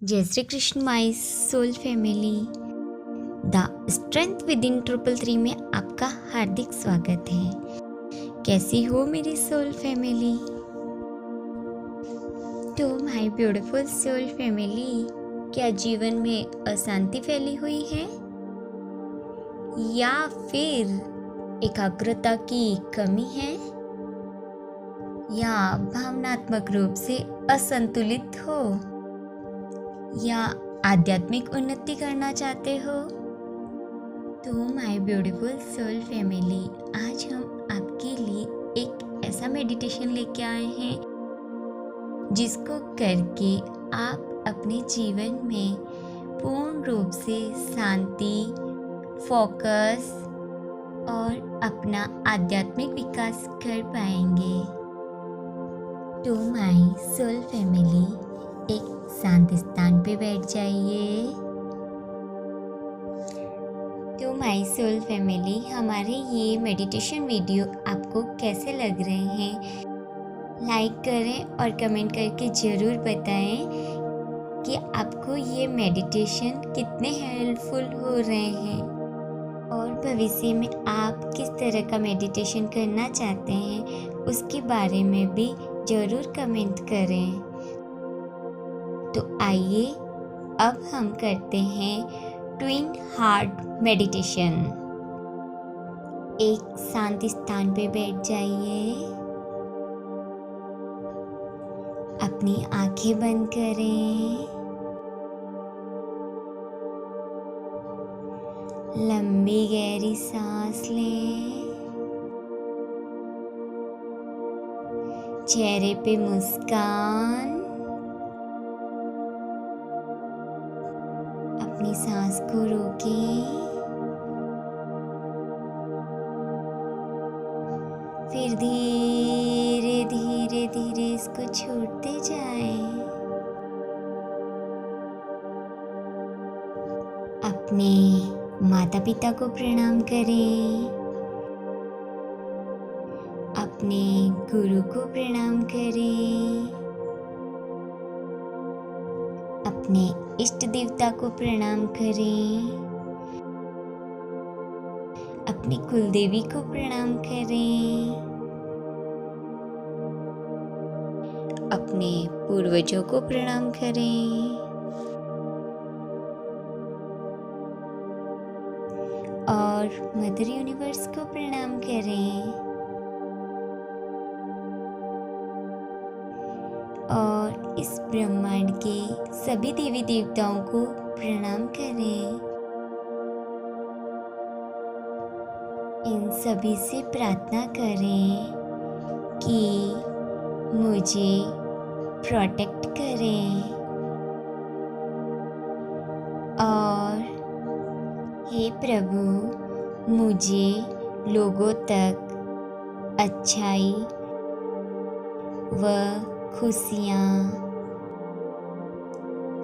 जय Shri Krishna my soul family. The strength within 333 में आपका हार्दिक स्वागत है। कैसी हो मेरी सोल फैमिली? तो माई ब्यूटीफुल सोल फैमिली, क्या जीवन में अशांति फैली हुई है या फिर एकाग्रता की कमी है या भावनात्मक रूप से असंतुलित हो या आध्यात्मिक उन्नति करना चाहते हो? तो माय ब्यूटीफुल सोल फैमिली, आज हम आपके लिए एक ऐसा मेडिटेशन लेके आए हैं जिसको करके आप अपने जीवन में पूर्ण रूप से शांति, फोकस और अपना आध्यात्मिक विकास कर पाएंगे। तो माय सोल फैमिली, एक शांत स्थान पे बैठ जाइए। तो माय सोल फैमिली, हमारे ये मेडिटेशन वीडियो आपको कैसे लग रहे हैं, लाइक करें और कमेंट करके ज़रूर बताएं कि आपको ये मेडिटेशन कितने हेल्पफुल हो रहे हैं और भविष्य में आप किस तरह का मेडिटेशन करना चाहते हैं उसके बारे में भी ज़रूर कमेंट करें। तो आइए अब हम करते हैं ट्विन हार्ट मेडिटेशन। एक शांत स्थान पे बैठ जाइए, अपनी आंखें बंद करें, लंबी गहरी सांस लें, चेहरे पे मुस्कान, अपनी सांस को रोकें, फिर धीरे धीरे धीरे इसको छोड़ते जाएं। अपने माता पिता को प्रणाम करें, अपने गुरु को प्रणाम करें, अपने इष्ट देवता को प्रणाम करें, अपनी कुलदेवी को प्रणाम करें, अपने पूर्वजों को प्रणाम करें और मदर यूनिवर्स को प्रणाम करें और इस ब्रह्मांड के सभी देवी देवताओं को प्रणाम करें। इन सभी से प्रार्थना करें कि मुझे प्रोटेक्ट करें और हे प्रभु, मुझे लोगों तक अच्छाई व खुशियाँ,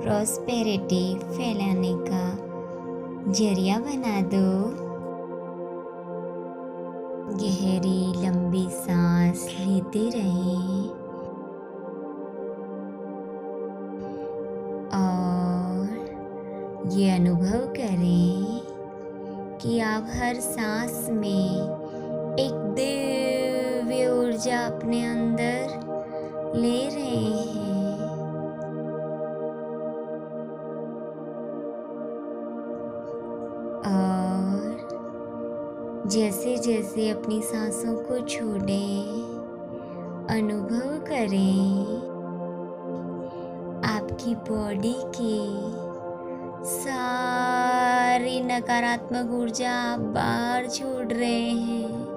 प्रॉस्पेरिटी फैलाने का जरिया बना दो। गहरी लंबी सांस लेते रहें और ये अनुभव करें कि आप हर सांस में एक दिव्य ऊर्जा अपने अंदर ले रहे हैं और जैसे जैसे अपनी सांसों को छोड़ें, अनुभव करें आपकी बॉडी की सारी नकारात्मक ऊर्जा आप बाहर छोड़ रहे हैं।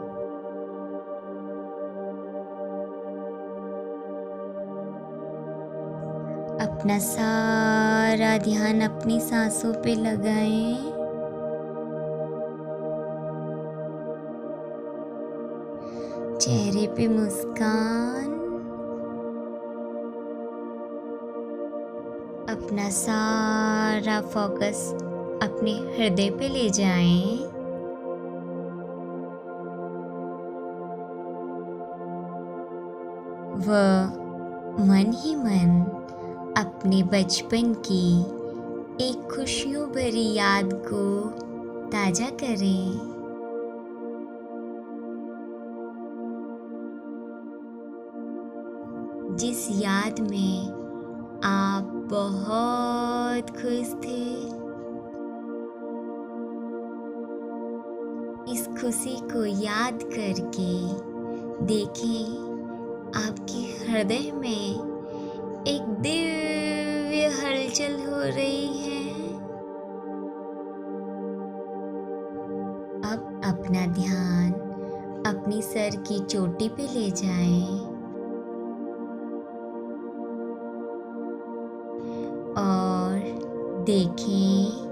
अपना सारा ध्यान अपनी सांसों पे लगाएं, चेहरे पे मुस्कान, अपना सारा फोकस अपने हृदय पे ले जाएं व मन ही मन अपने बचपन की एक खुशियों भरी याद को ताज़ा करें। जिस याद में आप बहुत खुश थे, इस खुशी को याद करके देखें आपके हृदय में एक दिव्य हलचल हो रही है। अब अपना ध्यान अपनी सर की चोटी पे ले जाएं और देखें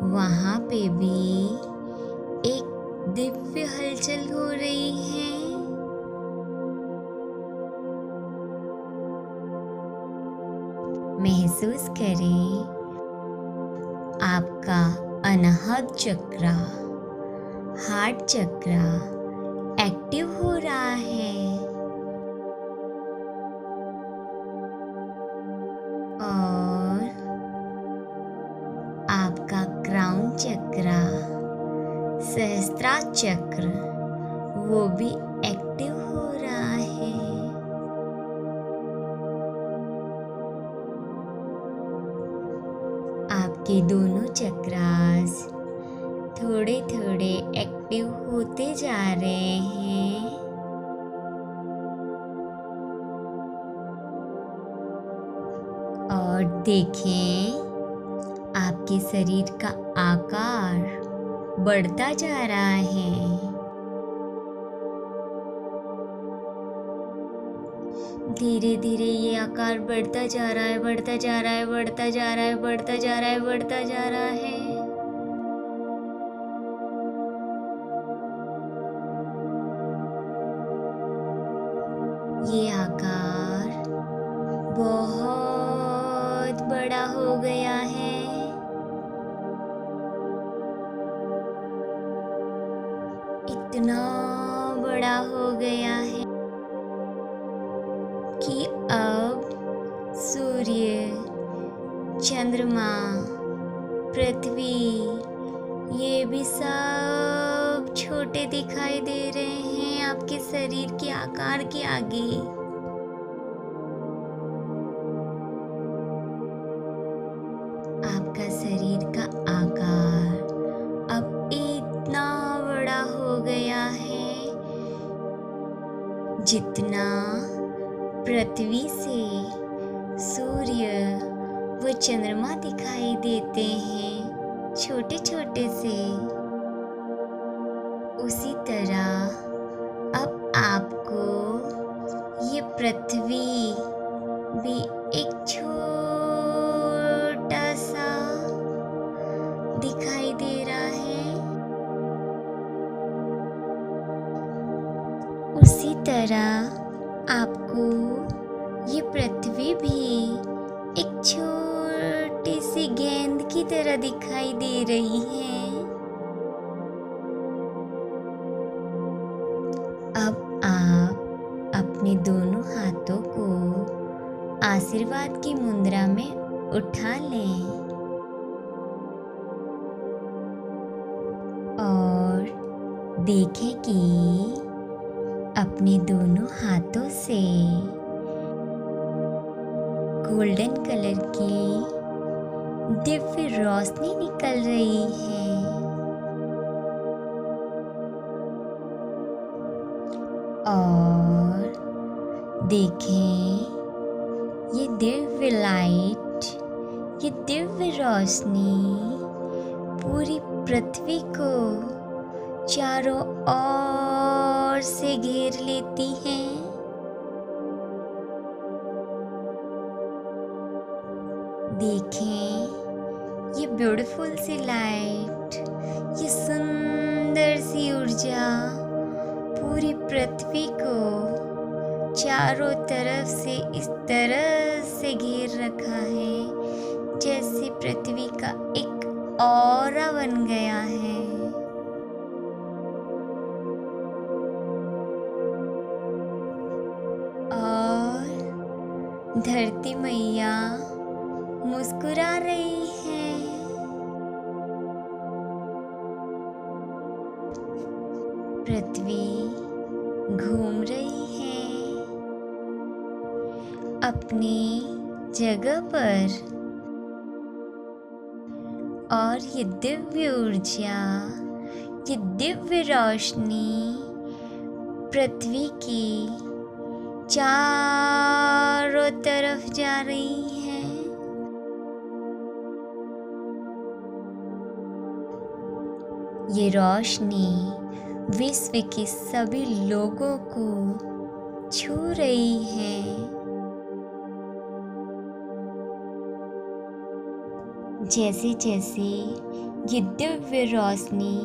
वहाँ पे भी एक दिव्य हलचल हो रही है। महसूस करें आपका अनाहत चक्र, हार्ट चक्र एक्टिव हो रहा है और आपका क्राउन चक्र, सहस्त्रार चक्र वो भी एक्टिव हो रहा है। आपके दोनों चक्रास थोड़े थोड़े एक्टिव होते जा रहे हैं और देखें आपके शरीर का आकार बढ़ता जा रहा है। धीरे धीरे ये आकार बढ़ता जा रहा है, बढ़ता जा रहा है, बढ़ता जा रहा है, बढ़ता जा रहा है, बढ़ता जा रहा है। ये आकार बहुत बड़ा हो गया है। इतना बड़ा हो गया है कि अब सूर्य, चंद्रमा, पृथ्वी ये भी सब छोटे दिखाई दे रहे हैं आपके शरीर के आकार के आगे। आपका शरीर का आकार अब इतना बड़ा हो गया है जितना पृथ्वी से सूर्य व चंद्रमा दिखाई देते हैं छोटे छोटे से, उसी तरह अब आपको ये पृथ्वी भी एक छोटा सा दिखाई दे रहा है। उसी तरह आपको ये पृथ्वी भी एक छोटी सी गेंद की तरह दिखाई दे रही है। अब आप अपने दोनों हाथों को आशीर्वाद की मुद्रा में उठा लें और देखें कि अपने दोनों हाथों से गोल्डन कलर की दिव्य रोशनी निकल रही है और देखें ये दिव्य लाइट, ये दिव्य रोशनी पूरी पृथ्वी को चारों ओर से घेर लेती है। देखें ये ब्यूटीफुल सी लाइट, ये सुंदर सी ऊर्जा पूरी पृथ्वी को चारों तरफ से इस तरह से घेर रखा है जैसे पृथ्वी का एक ऑरा बन गया है। और धरती मैया मुस्कुरा रही है। पृथ्वी घूम रही है अपनी जगह पर, और ये दिव्य ऊर्जा, ये दिव्य रोशनी पृथ्वी की चारों तरफ जा रही है। ये रोशनी विश्व के सभी लोगों को छू रही है। जैसे जैसे ये दिव्य रोशनी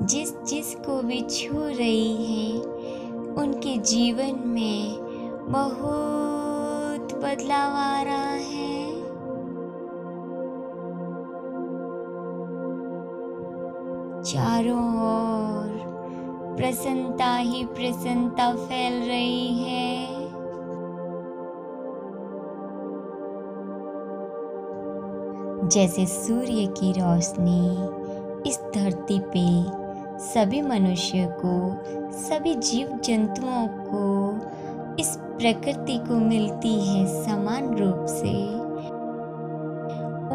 जिस जिस को भी छू रही है, उनके जीवन में बहुत बदलाव आ रहा है। चारों ओर प्रसन्नता ही प्रसन्नता फैल रही है। जैसे सूर्य की रोशनी इस धरती पे सभी मनुष्य को, सभी जीव जंतुओं को, इस प्रकृति को मिलती है समान रूप से,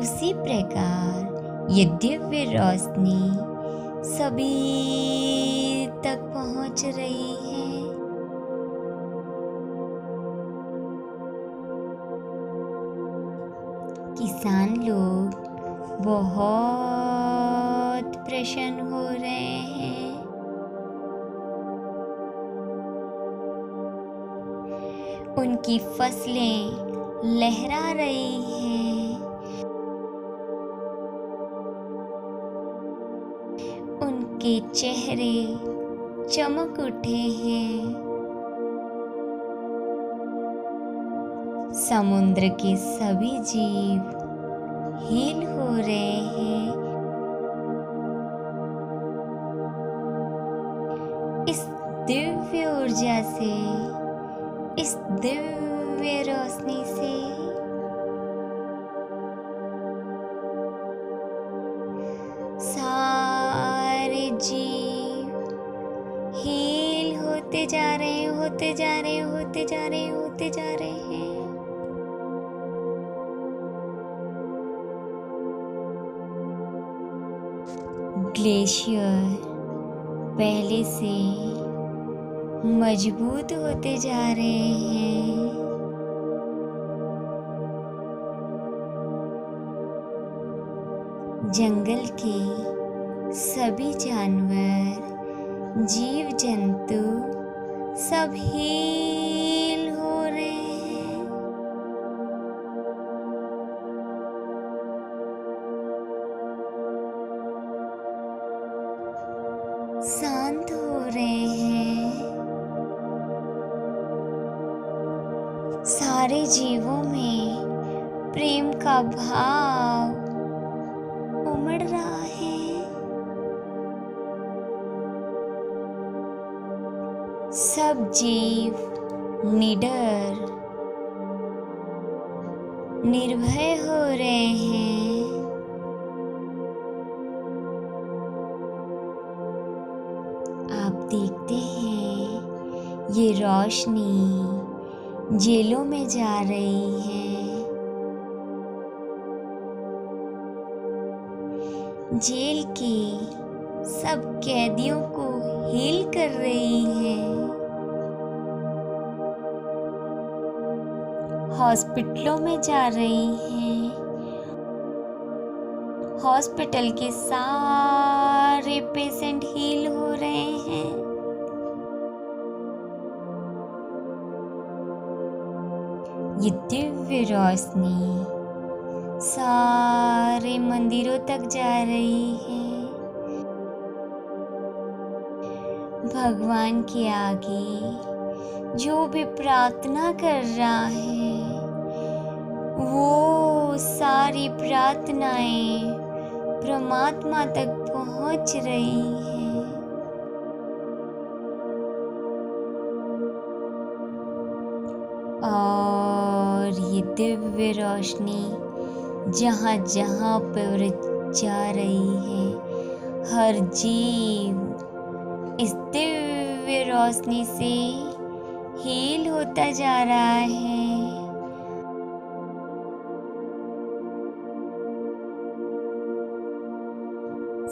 उसी प्रकार ये दिव्य रोशनी सभी तक पहुंच रही है। किसान लोग बहुत प्रसन्न हो रहे हैं। उनकी फसलें लहरा रही हैं। उनके चेहरे चमक उठे हैं। समुद्र के सभी जीव हील हो रहे हैं। इस दिव्य ऊर्जा से, इस दिव्य रोशनी से सारे जीव हील होते जा रहे हैं, होते जा रहे हैं, होते जा रहे हैं, होते जा रहे हैं। ग्लेशियर पहले से मजबूत होते जा रहे हैं। जंगल के सभी जानवर, जीव जंतु सब हील हो रहे हैं। शांत हो रहे हैं। सारे जीवों में प्रेम का भाव उमड़ रहा है। सब जीव निडर, निर्भय हो रहे हैं। आप देखते हैं ये रोशनी जेलों में जा रही है। जेल के सब कैदियों को हील कर रही है। हॉस्पिटलों में जा रही है। हॉस्पिटल के सारे पेशेंट हील हो रहे हैं। ये दिव्य रोशनी सारे मंदिरों तक जा रही है। भगवान के आगे जो भी प्रार्थना कर रहा है, वो सारी प्रार्थनाएं परमात्मा तक पहुंच रही हैं। और ये दिव्य रोशनी जहाँ जहाँ पर जा रही है, हर जीव इस दिव्य रोशनी से हील होता जा रहा है।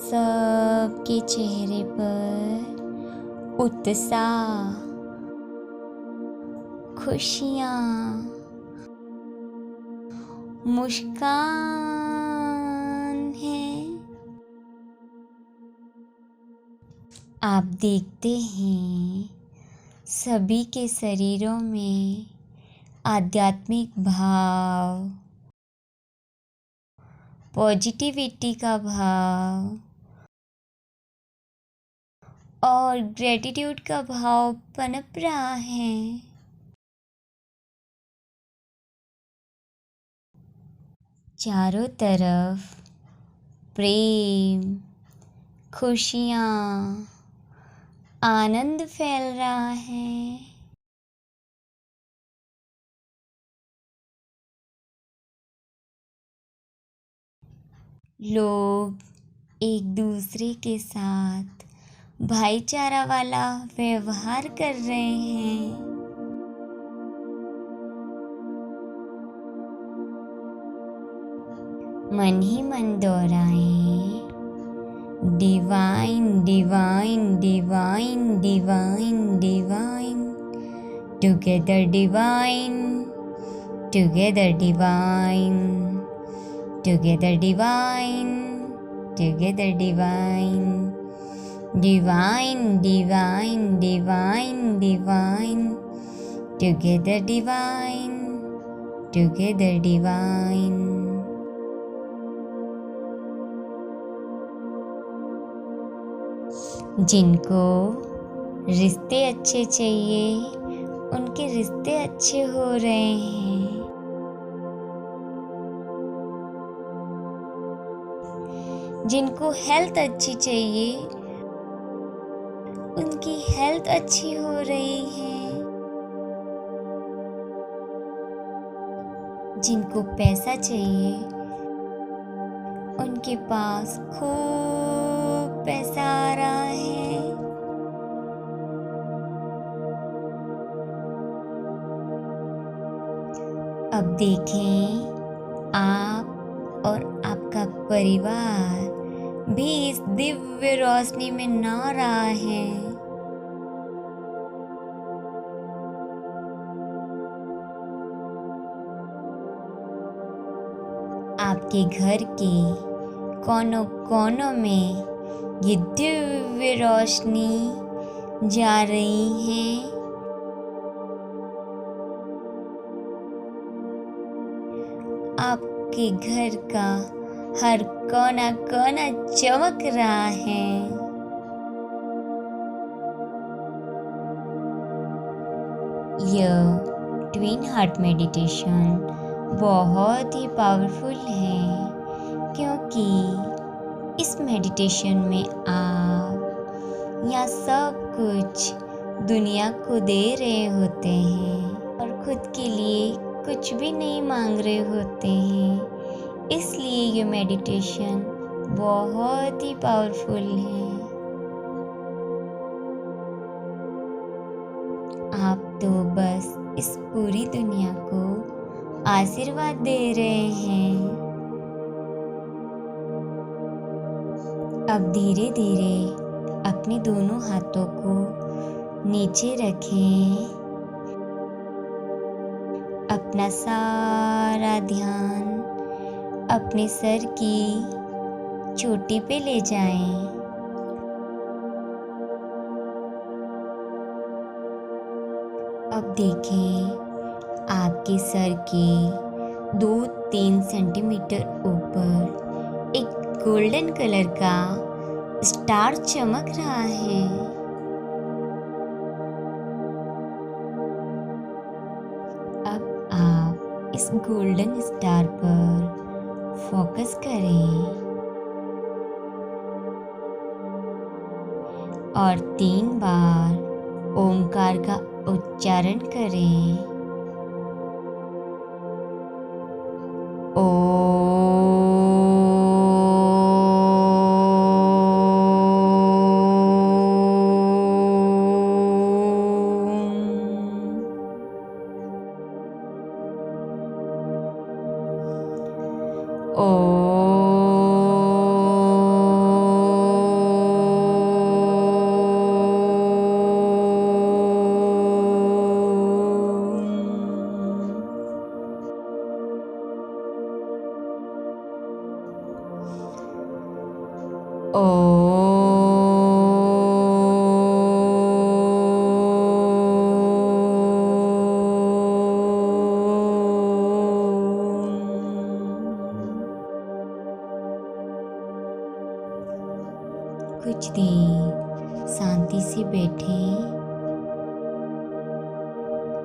सबके चेहरे पर उत्साह, खुशियाँ, मुस्कान है। आप देखते हैं सभी के शरीरों में आध्यात्मिक भाव, पॉजिटिविटी का भाव और ग्रेटिट्यूड का भाव पनप रहा है। चारों तरफ प्रेम, खुशियाँ, आनंद फैल रहा है। लोग एक दूसरे के साथ भाईचारा वाला व्यवहार कर रहे हैं। मन ही मन दोहराएं, divine divine divine divine divine, together divine, together divine, together divine, together divine, divine divine divine divine, together divine, together divine. जिनको रिश्ते अच्छे चाहिए, उनके रिश्ते अच्छे हो रहे हैं। जिनको हेल्थ अच्छी चाहिए, उनकी हेल्थ अच्छी हो रही है। जिनको पैसा चाहिए, उनके पास खूब पैसा आ रहा है। अब देखें, आप और आपका परिवार भी इस दिव्य रोशनी में नहा रहा है। आपके घर के कोनों कोनों में ये दिव्य रोशनी जा रही है। आपके घर का हर कोना कोना चमक रहा है। यह ट्विन हार्ट मेडिटेशन बहुत ही पावरफुल है, क्योंकि इस मेडिटेशन में आप या सब कुछ दुनिया को दे रहे होते हैं और खुद के लिए कुछ भी नहीं मांग रहे होते हैं। इसलिए ये मेडिटेशन बहुत ही पावरफुल है। आप तो बस इस पूरी दुनिया को आशीर्वाद दे रहे हैं। अब धीरे धीरे अपने दोनों हाथों को नीचे रखें। अपना सारा ध्यान अपने सर की चोटी पे ले जाएं। अब देखें, आपके सर के 2-3 सेंटीमीटर ऊपर एक गोल्डन कलर का स्टार चमक रहा है। अब आप इस गोल्डन स्टार पर फोकस करें और 3 बार ओमकार का उच्चारण करें। कुछ देर शांति से बैठें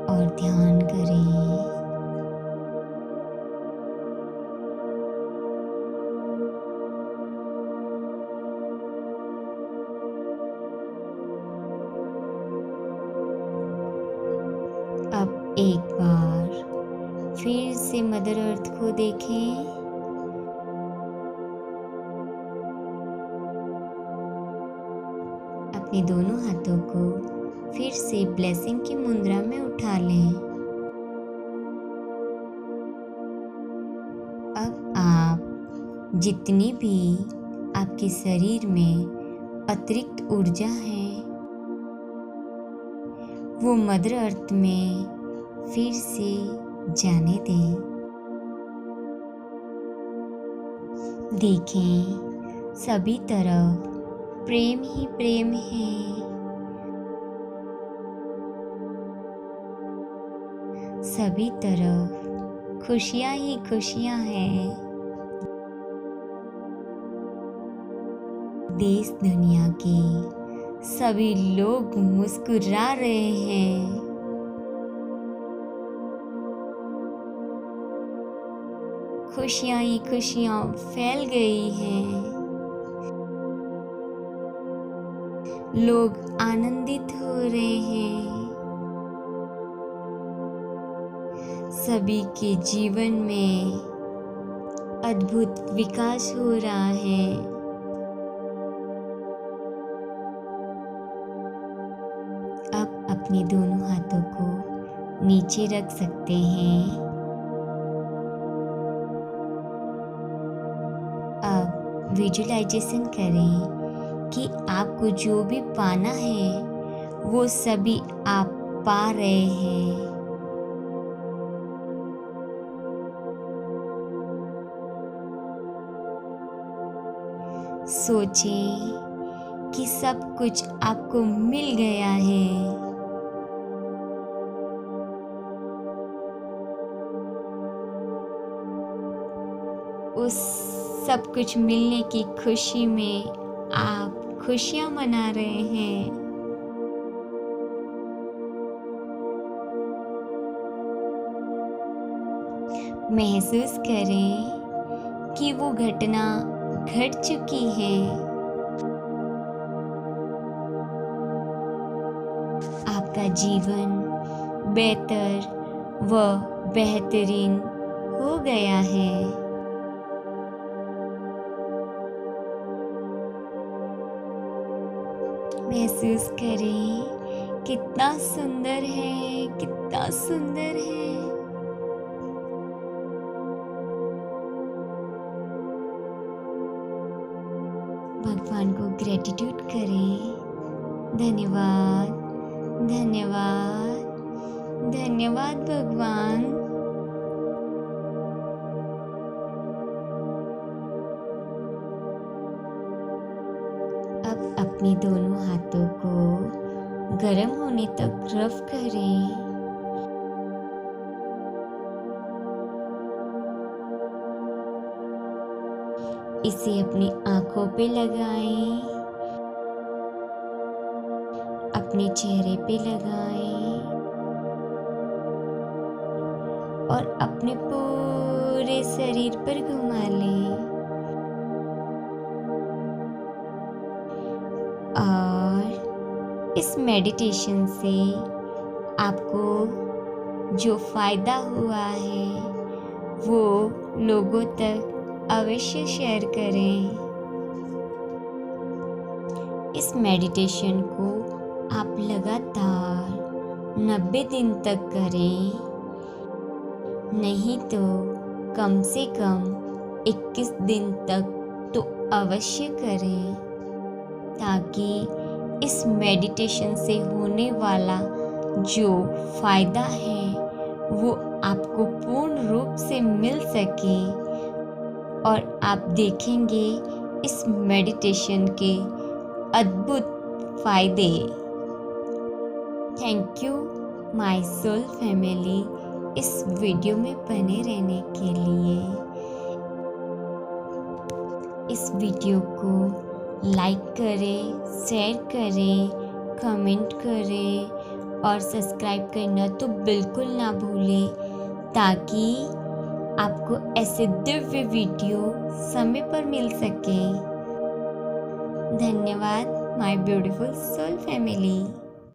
और ध्यान करें। अब एक बार फिर से मदर अर्थ को देखें। अपने दोनों हाथों को फिर से ब्लेसिंग की मुद्रा में उठा लें। अब आप जितनी भी आपके शरीर में अतिरिक्त ऊर्जा है वो मदर अर्थ में फिर से जाने दें। देखें सभी तरफ प्रेम ही प्रेम है। सभी तरफ खुशियाँ ही खुशियाँ हैं। देश दुनिया के सभी लोग मुस्कुरा रहे हैं। खुशियाँ ही खुशियाँ फैल गई हैं। लोग आनंदित हो रहे हैं। सभी के जीवन में अद्भुत विकास हो रहा है। अब अपने दोनों हाथों को नीचे रख सकते हैं। अब विजुअलाइजेशन करें कि आपको जो भी पाना है वो सभी आप पा रहे हैं। सोचें कि सब कुछ आपको मिल गया है। उस सब कुछ मिलने की खुशी में आप खुशियाँ मना रहे हैं। महसूस करें कि वो घटना घट चुकी है। आपका जीवन बेहतर व बेहतरीन हो गया है। महसूस करें कितना सुंदर है, कितना सुंदर है। भगवान को ग्रेटिट्यूड करें। धन्यवाद, धन्यवाद, धन्यवाद भगवान। अब अपने दोनों हाथों को गर्म होने तक रफ करें। इसे अपनी आंखों पे लगाएं, अपने चेहरे पे लगाएं और अपने पूरे शरीर पर घुमा लें। और इस मेडिटेशन से आपको जो फायदा हुआ है वो लोगों तक अवश्य शेयर करें। इस मेडिटेशन को आप लगातार 90 दिन तक करें, नहीं तो कम से कम 21 दिन तक तो अवश्य करें, ताकि इस मेडिटेशन से होने वाला जो फ़ायदा है वो आपको पूर्ण रूप से मिल सके और आप देखेंगे इस मेडिटेशन के अद्भुत फ़ायदे। Thank you my soul family इस वीडियो में बने रहने के लिए। इस वीडियो को लाइक करें, शेयर करें, कमेंट करें और सब्सक्राइब करना तो बिल्कुल ना भूलें, ताकि आपको ऐसे दिव्य वीडियो समय पर मिल सके। धन्यवाद माय ब्यूटीफुल सोल फैमिली।